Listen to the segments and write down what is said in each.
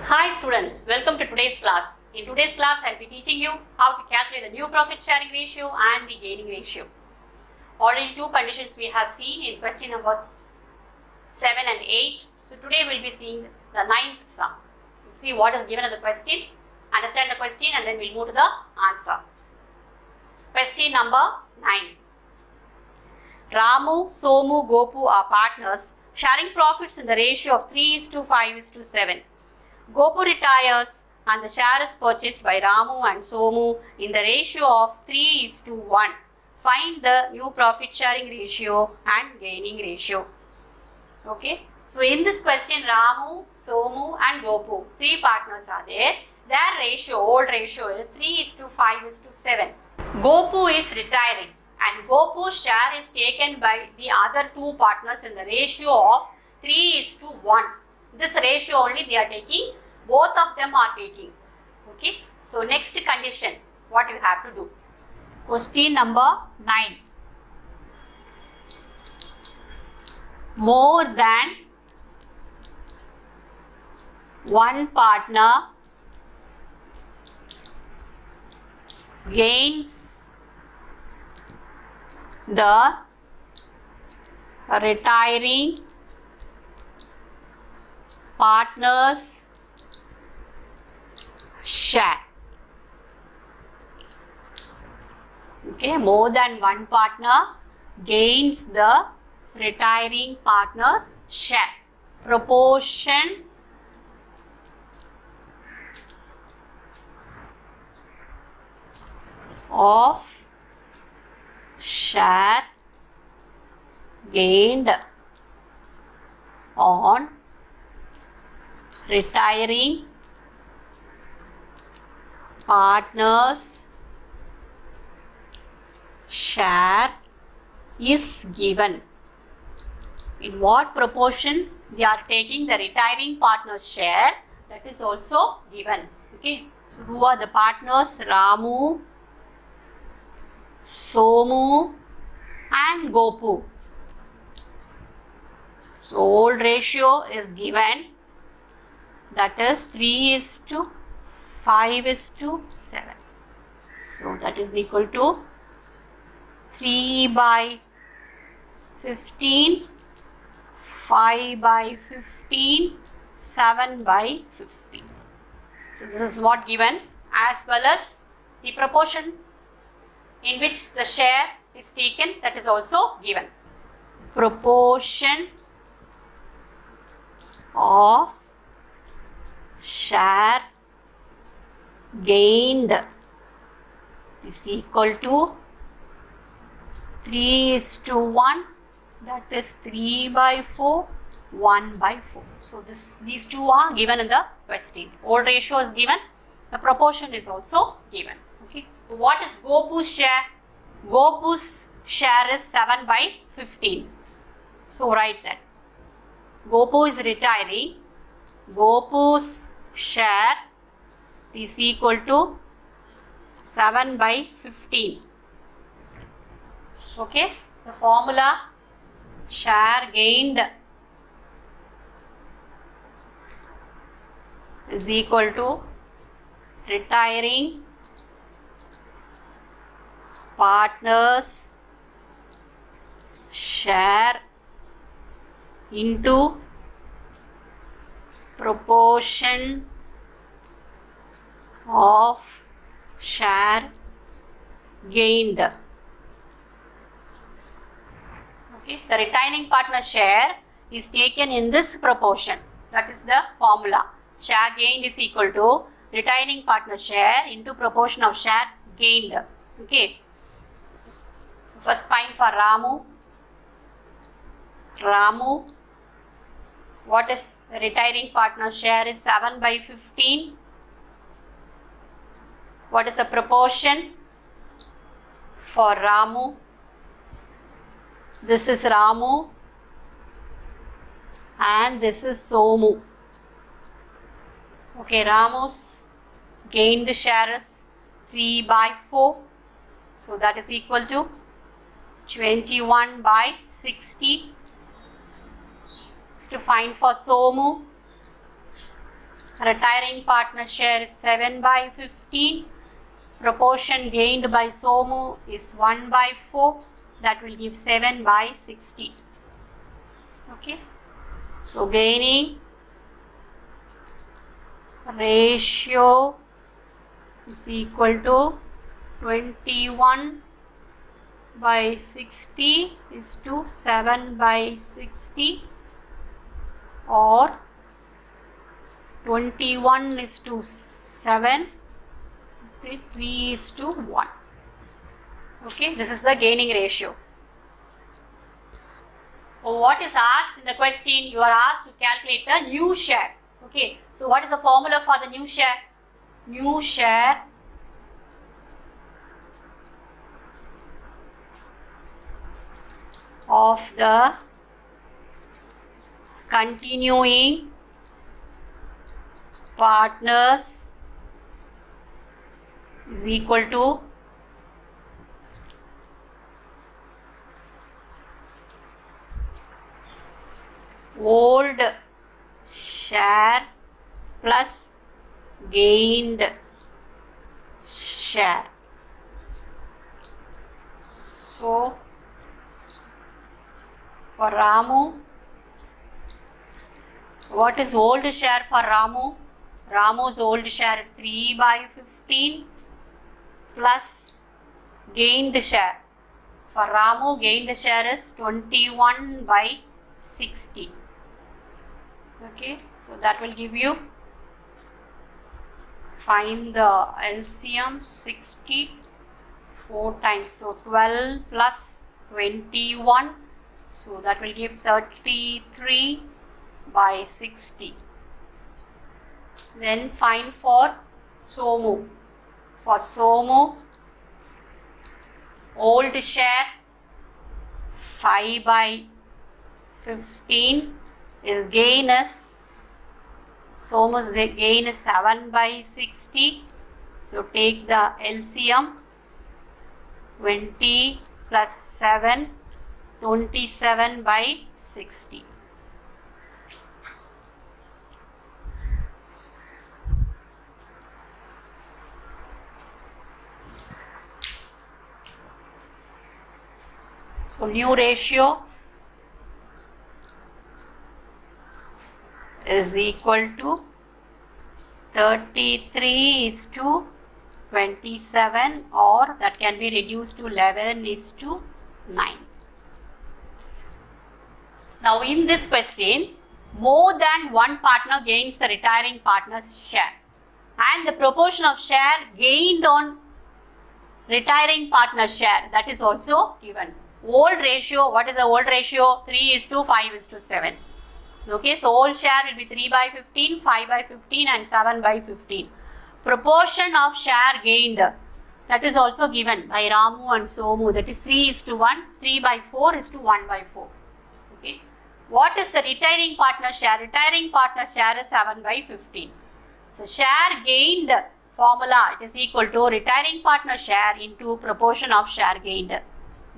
Hi students, welcome to today's class. In today's class, I'll be teaching you how to calculate the new profit sharing ratio and the gaining ratio. Already two conditions we have seen in question numbers 7 and 8. So today we'll be seeing the ninth sum. See what is given in the question, understand the question, and then we'll move to the answer. Question number 9. Ramu, Somu, Gopu are partners sharing profits in the ratio of 3:5:7. Gopu retires and the share is purchased by Ramu and Somu in the ratio of 3:1. Find the new profit sharing ratio and gaining ratio. Okay. So in this question, Ramu, Somu and Gopu, three partners are there. Their ratio, old ratio is 3:5:7. Gopu is retiring and Gopu's share is taken by the other two partners in the ratio of 3:1. This ratio only they are taking, both of them are taking. Okay. So next condition, what you have to do? Question number 9. More than one partner gains the retiring partner's share. Okay, more than one partner gains the retiring partner's share. Proportion of share gained on retiring partner's share is given. In what proportion they are taking the retiring partner's share, that is also given. Okay. So who are the partners? Ramu, Somu and Gopu. So old ratio is given, that is 3:5:7. So that is equal to 3/15, 5/15, 7/15. So this is what given, as well as the proportion in which the share is taken, that is also given. Proportion of share gained is equal to 3:1, that is 3/4, 1/4. So these two are given in the question. Old ratio is given, the proportion is also given. Okay. What is Gopu's share? Gopu's share is 7/15. So write that. Gopu is retiring. Gopu's share is equal to 7/15. Okay. The formula, share gained is equal to retiring partner's share into proportion of share gained. Okay. The retiring partner share is taken in this proportion. That is the formula. Share gained is equal to retiring partner share into proportion of shares gained. Okay. So first find for Ramu. Ramu, what is the retiring partner share is 7/15. What is the proportion for Ramu? This is Ramu and this is Somu. Okay, Ramu's gained share is 3/4. So that is equal to 21/60. To find for Somu, Retiring partner share is 7 by 15. Proportion gained by Somu is 1 by 4. That will give 7 by 60. Okay. So gaining ratio is equal to 21 by 60 is to 7 by 60, or 21 is to 7, 3 is to 1. Okay, this is the gaining ratio. What is asked in the question? You are asked to calculate the new share. Okay, so what is the formula for the new share? New share of the continuing partners is equal to old share plus gained share. So for Ramu, what is old share for Ramu? Ramu's old share is 3 by 15 plus gained share. For Ramu, gained share is 21 by 60. Okay, so that will give you, find the LCM, 60 4 times, so 12 plus 21, so that will give 33 by 60. Then find for Somu. For Somu, old share 5 by 15 is gain is, Somu's gain is 7 by 60. So take the LCM, 20 plus 7, 27 by 60. So new ratio is equal to 33 is to 27, or that can be reduced to 11 is to 9. Now in this question, more than one partner gains the retiring partner's share, and the proportion of share gained on retiring partner share, that is also given. Old ratio, what is the old ratio? 3 is to 5 is to 7. Okay, so old share will be 3 by 15, 5 by 15 and 7 by 15. Proportion of share gained, that is also given by Ramu and Somu, that is 3 is to 1, 3 by 4 is to 1 by 4. Okay, what is the retiring partner share? Retiring partner share is 7 by 15. So share gained formula, it is equal to retiring partner share into proportion of share gained.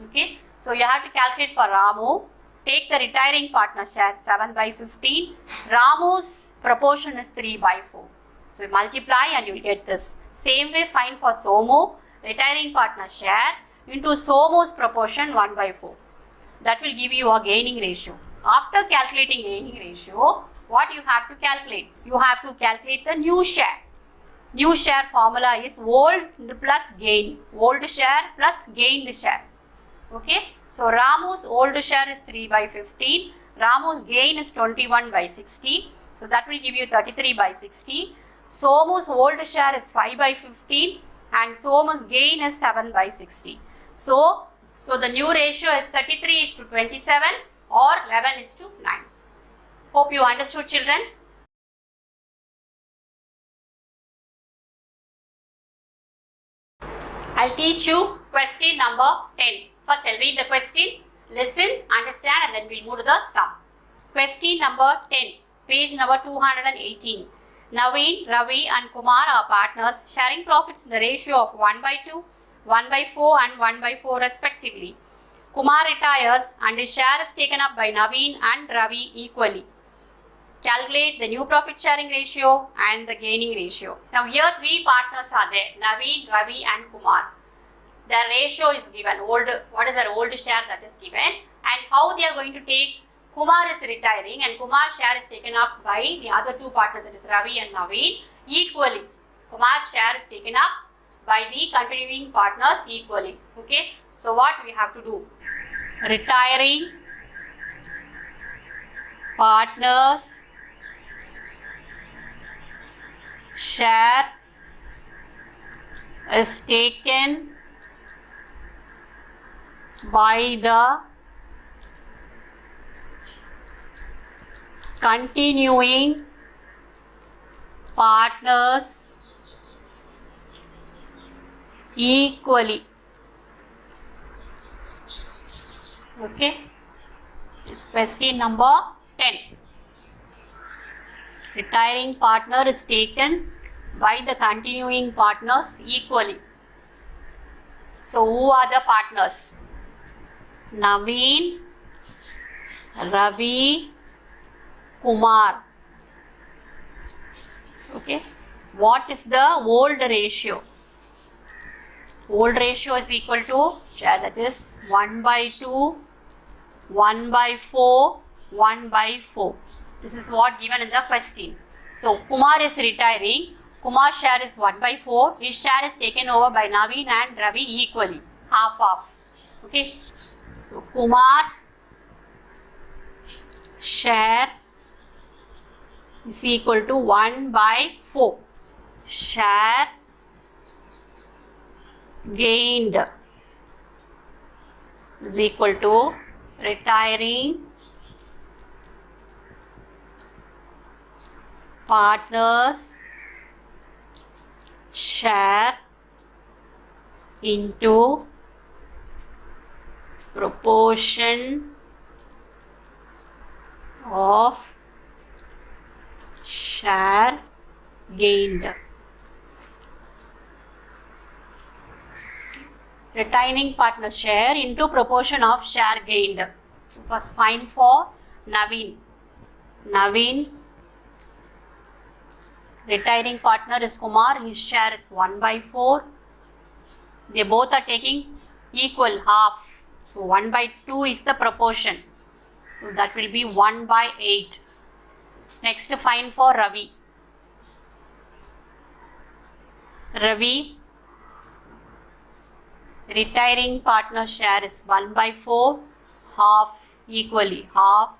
Okay, so you have to calculate for Ramu. Take the retiring partner share 7 by 15. Ramu's proportion is 3 by 4. So multiply and you will get this. Same way find for Somu, retiring partner share into Somu's proportion 1 by 4. That will give you a gaining ratio. After calculating gaining ratio, what you have to calculate? You have to calculate the new share. New share formula is old plus gain. Old share plus gained share. Okay, so Ramu's old share is 3 by 15. Ramu's gain is 21 by 60. So that will give you 33 by 60. Somu's old share is 5 by 15 and Somu's gain is 7 by 60. So the new ratio is 33 is to 27 or 11 is to 9. Hope you understood, children. I'll teach you question number 10. First, I'll read the question, listen, understand, and then we'll move to the sum. Question number 10, page number 218. Naveen, Ravi, and Kumar are partners, sharing profits in the ratio of 1 by 2, 1 by 4, and 1 by 4 respectively. Kumar retires and his share is taken up by Naveen and Ravi equally. calculate the new profit sharing ratio and the gaining ratio. Now here three partners are there, Naveen, Ravi and Kumar. Their ratio is given, what is their old share that is given, and how they are going to take. Kumar is retiring and Kumar's share is taken up by the other two partners, that is Ravi and Naveen, equally. Kumar's share is taken up by the continuing partners equally. Okay, so what we have to do? Retiring partners share is taken by the continuing partners equally. Okay, this question number 10. Retiring partner is taken by the continuing partners equally. So who are the partners? Naveen, Ravi, Kumar. Okay, what is the old ratio? Old ratio is equal to share, that is 1/2, 1/4, 1/4. This is what given in the question. So Kumar is retiring. Kumar's share is 1/4. His share is taken over by Naveen and Ravi equally, half. Okay. So Kumar's share is equal to 1/4. Share gained is equal to retiring partners share into proportion of share gained. Retaining partner share into proportion of share gained. First find for Naveen. Naveen, retiring partner is Kumar, his share is 1/4. They both are taking equal, half. So 1/2 is the proportion. So that will be 1/8. Next find for Ravi. Ravi, retiring partner share is 1/4, half equally, half,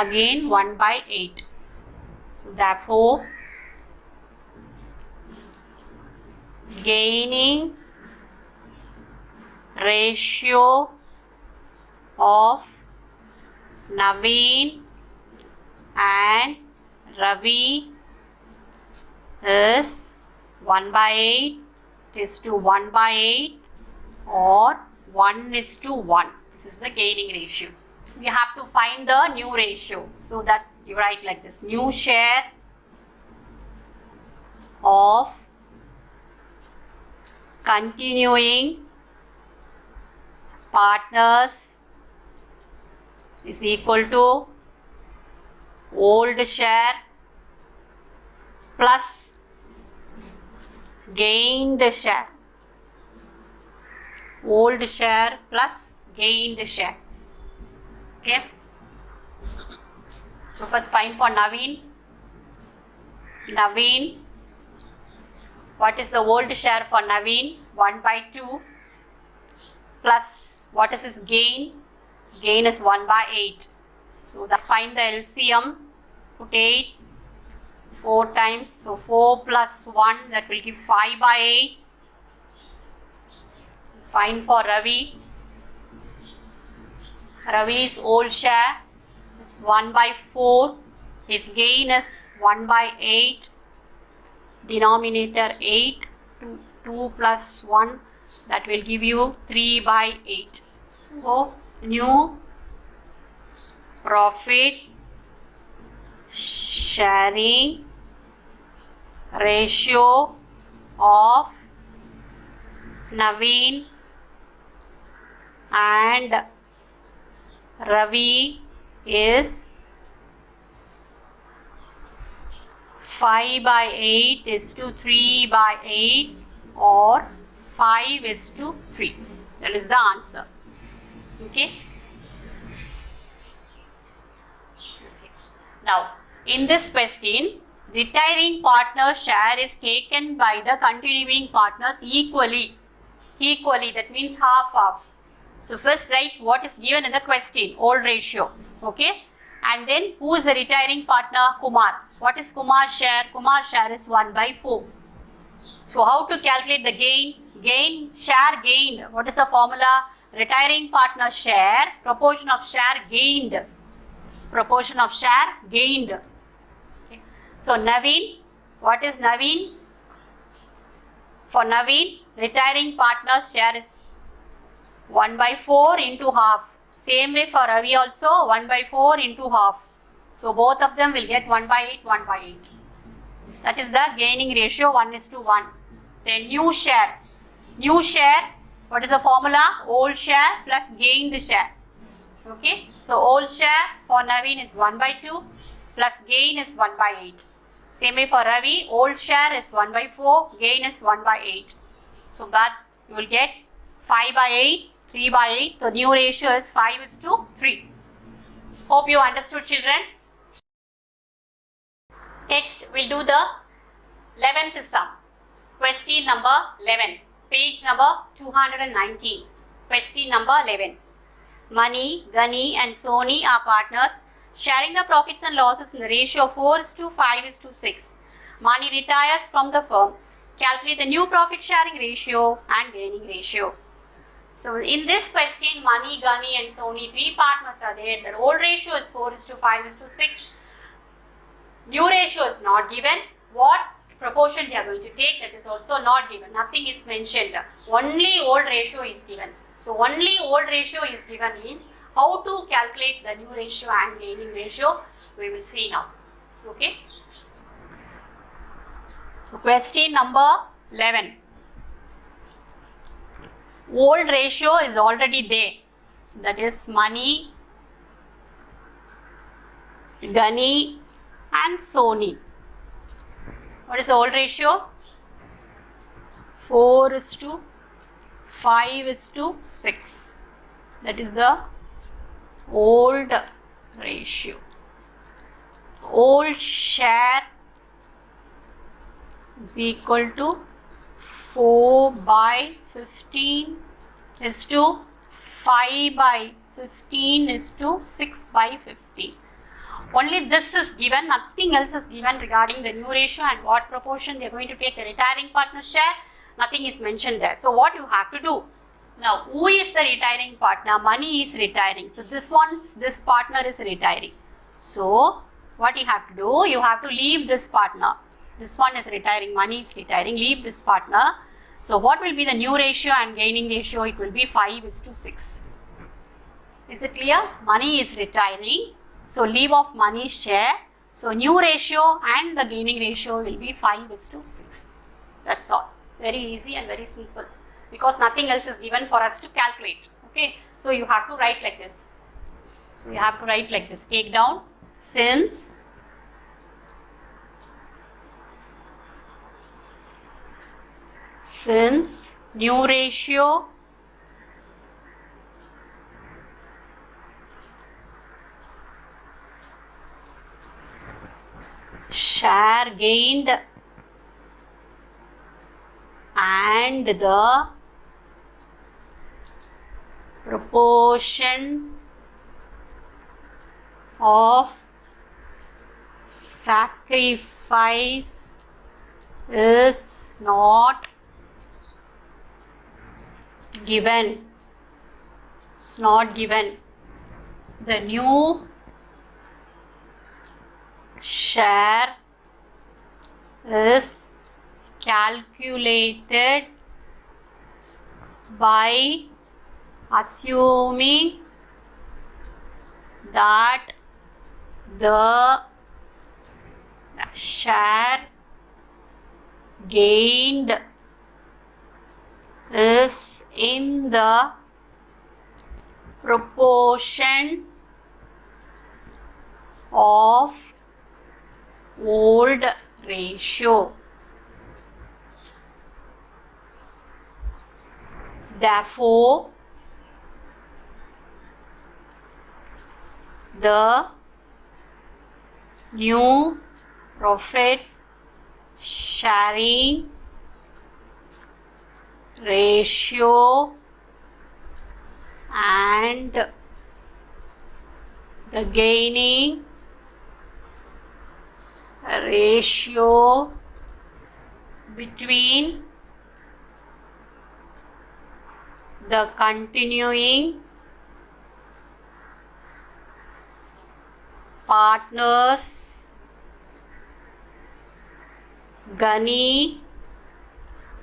again 1/8. So therefore, gaining ratio of Naveen and Ravi is 1/8 is to 1/8 or 1:1. This is the gaining ratio. We have to find the new ratio. So that you write like this: new share of continuing partners is equal to old share plus gained share. Old share plus gained share. Okay. So first find for Naveen. Naveen, what is the old share for Naveen? 1/2 plus what is his gain? Gain is 1/8. So that's find the LCM. Put 8 4 times. So 4 plus 1, that will give 5/8. Find for Ravi. Ravi's old share is 1/4. His gain is 1/8. Denominator 8. 2 plus 1, that will give you 3/8. So new profit sharing ratio of Naveen and Ravi is 5/8 is to 3/8 or 5 is to 3. That is the answer. Okay. Now, in this question, retiring partner share is taken by the continuing partners equally. Equally, that means half. So, first write what is given in the question, old ratio. Okay. And then, who is the retiring partner? Kumar. What is Kumar's share? Kumar's share is 1/4. So, how to calculate the gain? Share gained. What is the formula? Retiring partner share, proportion of share gained. Proportion of share gained. Okay. So, Naveen, what is Naveen's? For Naveen, retiring partner's share is 1/4 into half. Same way for Ravi also, 1/4 into half. So, both of them will get 1/8, 1/8. That is the gaining ratio, 1:1. Then new share. New share, what is the formula? Old share plus gained share. Okay. So, old share for Naveen is 1/2 plus gain is 1/8. Same way for Ravi, old share is 1/4, gain is 1/8. So, that you will get 5/8, 3/8. The new ratio is 5:3. Hope you understood, children. Next, we'll do the 11th sum. Question number 11. Page number 219. Question number 11. Mani, Gani and Soni are partners sharing the profits and losses in the ratio of 4:5:6. Mani retires from the firm. Calculate the new profit sharing ratio and gaining ratio. So, in this question, Mani, Gani and Soni, 3 partners are there. Their old ratio is 4:5:6. New ratio is not given. What proportion they are going to take, that is also not given. Nothing is mentioned. Only old ratio is given. So, only old ratio is given means how to calculate the new ratio and gaining ratio, we will see now. Okay. So, question number 11. Old ratio is already there. So, that is Mani, Gani and Soni. What is the old ratio? 4:5:6. That is the old ratio. Old share is equal to 4/15 is to 5/15 is to 6/15. Only this is given, nothing else is given regarding the new ratio and what proportion they are going to take the retiring partner share. Nothing is mentioned there. So, what you have to do? Now, who is the retiring partner? Mani is retiring. So, this partner is retiring. So, what you have to do? You have to leave this partner. This one is retiring, Mani is retiring, leave this partner. So, what will be the new ratio and gaining ratio? It will be 5:6. Is it clear? Mani is retiring. So, leave off Mani's share. So, new ratio and the gaining ratio will be 5:6. That's all. Very easy and very simple. Because nothing else is given for us to calculate. Okay. So, you have to write like this. So, you have to write like this. Take down since new ratio share gained and the proportion of sacrifice is not given. It's not given. The new share is calculated by assuming that the share gained is in the proportion of old ratio. Therefore, the new profit sharing ratio and the gaining ratio between the continuing partners Gunny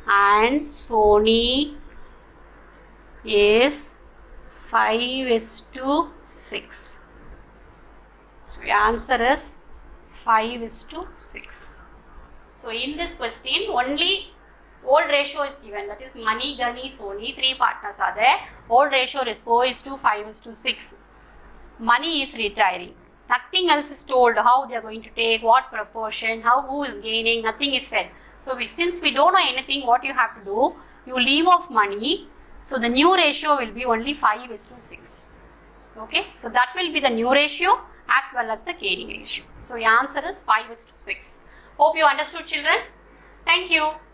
and Sony is 5:6. So your answer is 5:6. So in this question only old ratio is given, that is Money, Gunny, Sony, 3 partners are there. Old ratio is 4:5:6. Money is retiring. Nothing else is told how they are going to take, what proportion, who is gaining, nothing is said. So since we don't know anything, what you have to do, you leave off Money. So the new ratio will be only 5:6. Okay, so that will be the new ratio as well as the gaining ratio. So your answer is 5:6. Hope you understood, children. Thank you.